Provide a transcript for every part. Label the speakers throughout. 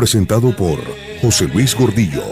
Speaker 1: presentado por José Luis Gordillo.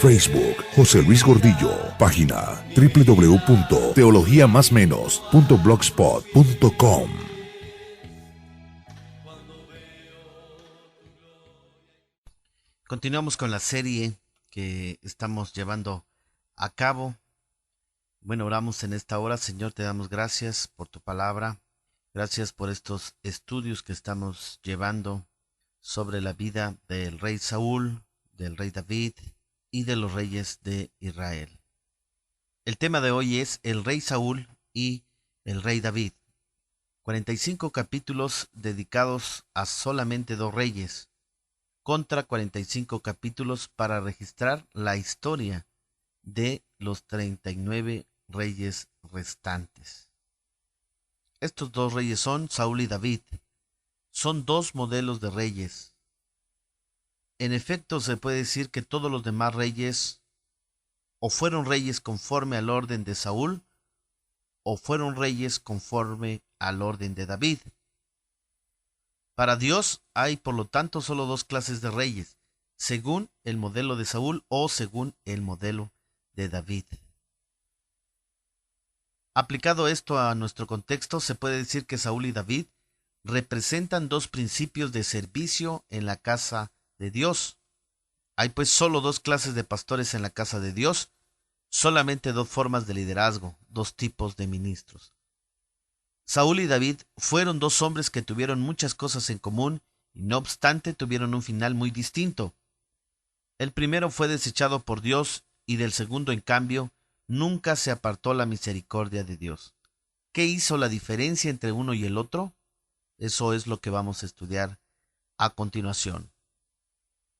Speaker 1: Facebook, José Luis Gordillo. Página www.teologiamasmenos.blogspot.com.
Speaker 2: Continuamos con la serie que estamos llevando a cabo. Bueno, oramos en esta hora. Señor, te damos gracias por tu palabra. Gracias por estos estudios que estamos llevando sobre la vida del rey Saúl, del rey David y de los reyes de Israel. El tema de hoy es el rey Saúl y el rey David. 45 capítulos dedicados a solamente 2 reyes, contra 45 capítulos para registrar la historia de los 39 reyes restantes. Estos 2 reyes son Saúl y David. Son 2 modelos de reyes. En efecto, se puede decir que todos los demás reyes o fueron reyes conforme al orden de Saúl o fueron reyes conforme al orden de David. Para Dios hay, por lo tanto, solo 2 clases de reyes, según el modelo de Saúl o según el modelo de David. Aplicado esto a nuestro contexto, se puede decir que Saúl y David representan 2 principios de servicio en la casa de Dios. Hay pues solo 2 clases de pastores en la casa de Dios, solamente 2 formas de liderazgo, 2 tipos de ministros. Saúl y David fueron 2 hombres que tuvieron muchas cosas en común y no obstante tuvieron un final muy distinto. El primero fue desechado por Dios y del segundo, en cambio, nunca se apartó la misericordia de Dios. ¿Qué hizo la diferencia entre uno y el otro? Eso es lo que vamos a estudiar a continuación.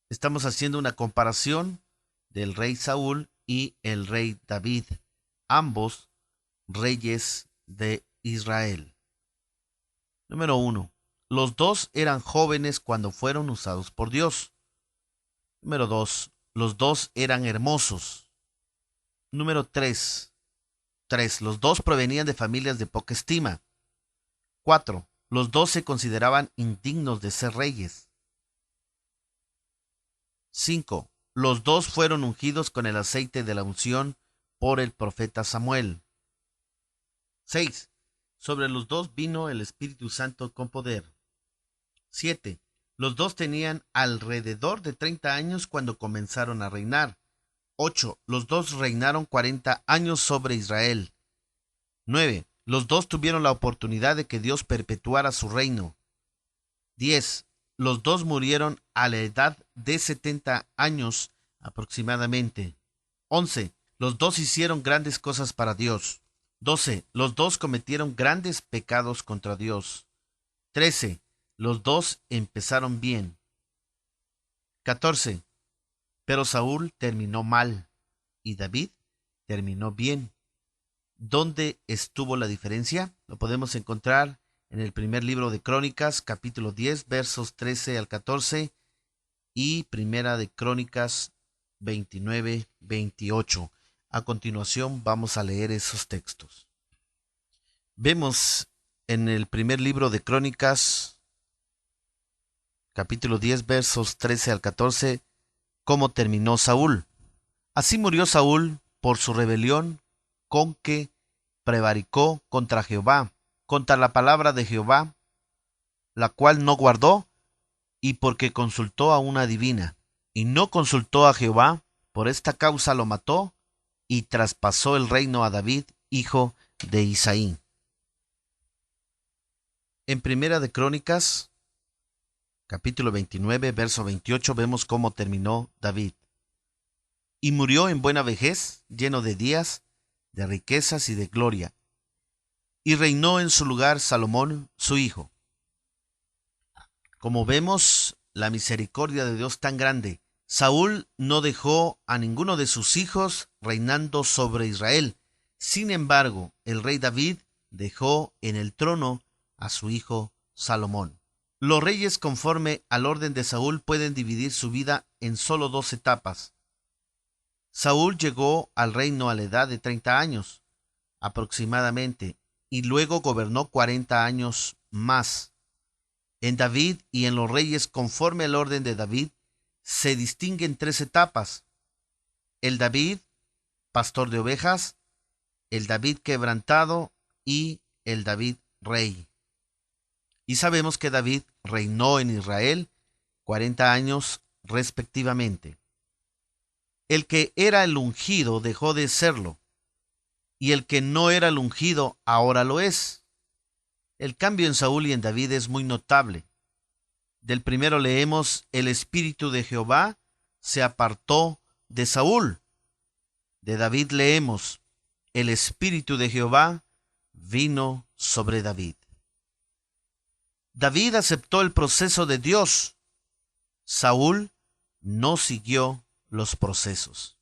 Speaker 2: Estamos haciendo una comparación del rey Saúl y el rey David, ambos reyes de Israel. Número 1. Los 2 eran jóvenes cuando fueron usados por Dios. Número 2. Los 2 eran hermosos. Número 3. Los 2 provenían de familias de poca estima. 4. Los 2 se consideraban indignos de ser reyes. 5. Los 2 fueron ungidos con el aceite de la unción por el profeta Samuel. 6. Sobre los 2 vino el Espíritu Santo con poder. 7. Los 2 tenían alrededor de 30 años cuando comenzaron a reinar. 8. Los 2 reinaron 40 años sobre Israel. 9. Los 2 tuvieron la oportunidad de que Dios perpetuara su reino. 10. Los 2 murieron a la edad de 70 años aproximadamente. 11. Los 2 hicieron grandes cosas para Dios. 12. Los 2 cometieron grandes pecados contra Dios. 13. Los 2 empezaron bien. 14. Pero Saúl terminó mal y David terminó bien. ¿Dónde estuvo la diferencia? Lo podemos encontrar en el primer libro de Crónicas, capítulo 10, versos 13 al 14, y primera de Crónicas 29, 28. A continuación vamos a leer esos textos. Vemos en el primer libro de Crónicas, capítulo 10, versos 13 al 14, cómo terminó Saúl. Así murió Saúl por su rebelión con que prevaricó contra Jehová, contra la palabra de Jehová, la cual no guardó, y porque consultó a una adivina, y no consultó a Jehová, por esta causa lo mató, y traspasó el reino a David, hijo de Isaí. En primera de Crónicas, capítulo 29, verso 28, vemos cómo terminó David. Y murió en buena vejez, lleno de días, de riquezas y de gloria. Y reinó en su lugar Salomón, su hijo. Como vemos, la misericordia de Dios tan grande. Saúl no dejó a ninguno de sus hijos reinando sobre Israel. Sin embargo, el rey David dejó en el trono a su hijo Salomón. Los reyes, conforme al orden de Saúl, pueden dividir su vida en solo 2 etapas. Saúl llegó al reino a la edad de 30 años, aproximadamente, y luego gobernó 40 años más. En David y en los reyes, conforme al orden de David, se distingue en 3 etapas: el David, pastor de ovejas, el David quebrantado y el David rey. Y sabemos que David reinó en Israel 40 años respectivamente. El que era el ungido dejó de serlo, y el que no era el ungido ahora lo es. El cambio en Saúl y en David es muy notable. Del primero leemos: el espíritu de Jehová se apartó de Saúl. De David leemos: el espíritu de Jehová vino sobre David. David aceptó el proceso de Dios. Saúl no siguió los procesos.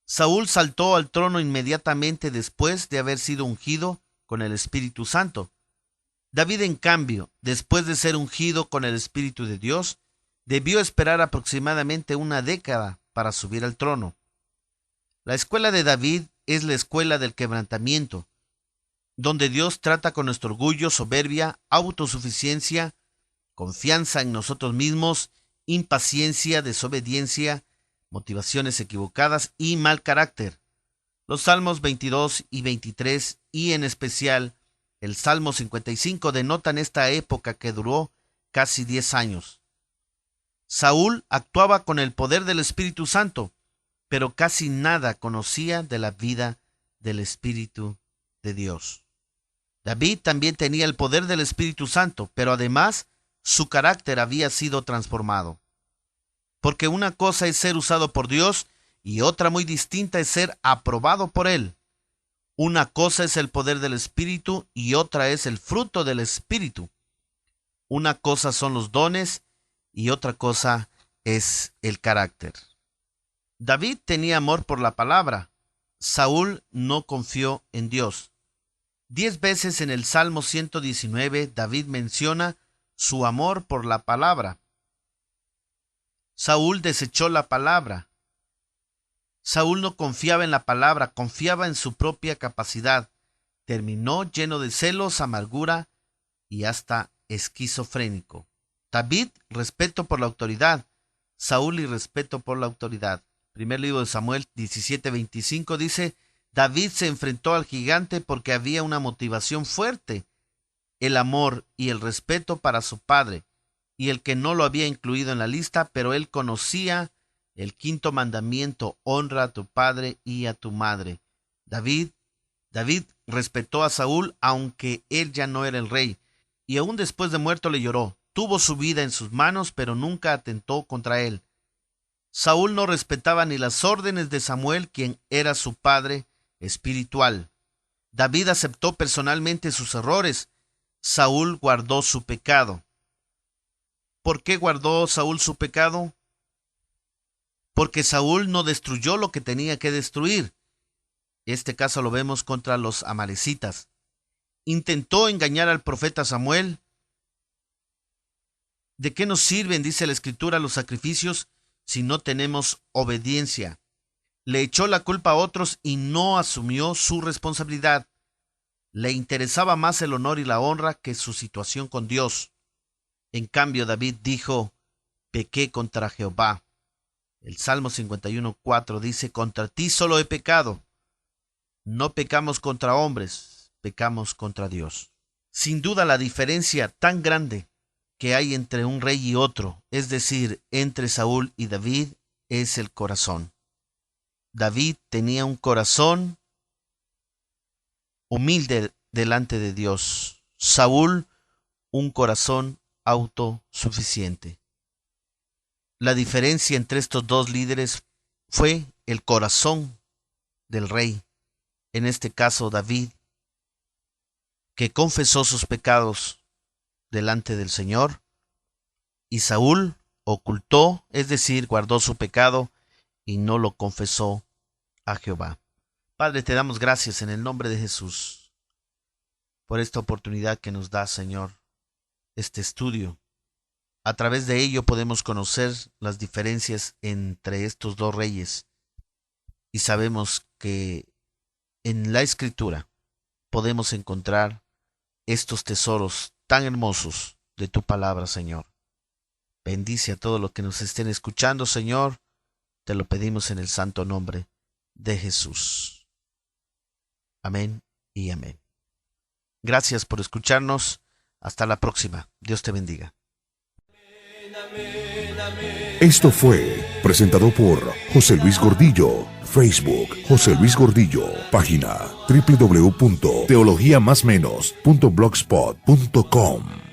Speaker 2: Saúl saltó al trono inmediatamente después de haber sido ungido con el Espíritu Santo. David, en cambio, después de ser ungido con el Espíritu de Dios, debió esperar aproximadamente una década para subir al trono. La escuela de David es la escuela del quebrantamiento, donde Dios trata con nuestro orgullo, soberbia, autosuficiencia, confianza en nosotros mismos, impaciencia, desobediencia, motivaciones equivocadas y mal carácter. Los Salmos 22 y 23 y en especial el Salmo 55 denotan esta época que duró casi 10 años. Saúl actuaba con el poder del Espíritu Santo, pero casi nada conocía de la vida del Espíritu de Dios. David también tenía el poder del Espíritu Santo, pero además su carácter había sido transformado. Porque una cosa es ser usado por Dios y otra muy distinta es ser aprobado por Él. Una cosa es el poder del Espíritu y otra es el fruto del Espíritu. Una cosa son los dones y otra cosa es el carácter. David tenía amor por la palabra. Saúl no confió en Dios. 10 veces en el Salmo 119 David menciona su amor por la palabra. Saúl desechó la palabra. Saúl no confiaba en la palabra, confiaba en su propia capacidad. Terminó lleno de celos, amargura y hasta esquizofrénico. David, respeto por la autoridad. Saúl, irrespeto por la autoridad. Primer libro de Samuel 17:25 dice: David se enfrentó al gigante porque había una motivación fuerte, el amor y el respeto para su padre, y el que no lo había incluido en la lista, pero él conocía el 5.º mandamiento: honra a tu padre y a tu madre. David respetó a Saúl aunque él ya no era el rey, y aún después de muerto le lloró. Tuvo su vida en sus manos, pero nunca atentó contra él. Saúl no respetaba ni las órdenes de Samuel, quien era su padre espiritual. David aceptó personalmente sus errores. Saúl guardó su pecado. ¿Por qué guardó Saúl su pecado? Porque Saúl no destruyó lo que tenía que destruir. Este caso lo vemos contra los amalecitas. Intentó engañar al profeta Samuel. ¿De qué nos sirven, dice la Escritura, los sacrificios si no tenemos obediencia? Le echó la culpa a otros y no asumió su responsabilidad. Le interesaba más el honor y la honra que su situación con Dios. En cambio, David dijo: pequé contra Jehová. El Salmo 51:4 dice: contra ti solo he pecado. No pecamos contra hombres, pecamos contra Dios. Sin duda, la diferencia tan grande que hay entre un rey y otro, es decir, entre Saúl y David, es el corazón. David tenía un corazón humilde delante de Dios. Saúl, un corazón autosuficiente. La diferencia entre estos dos líderes fue el corazón del rey, en este caso David, que confesó sus pecados delante del Señor, y Saúl ocultó, es decir, guardó su pecado y no lo confesó a Jehová. Padre, te damos gracias en el nombre de Jesús por esta oportunidad que nos da, Señor, este estudio. A través de ello podemos conocer las diferencias entre estos dos reyes y sabemos que en la Escritura podemos encontrar estos tesoros tan hermosos de tu palabra, Señor. Bendice a todos los que nos estén escuchando, Señor. Te lo pedimos en el santo nombre de Jesús. Amén y amén. Gracias por escucharnos. Hasta la próxima. Dios te bendiga.
Speaker 1: Esto fue presentado por José Luis Gordillo. Facebook, José Luis Gordillo. Página www.teologiamasmenos.blogspot.com.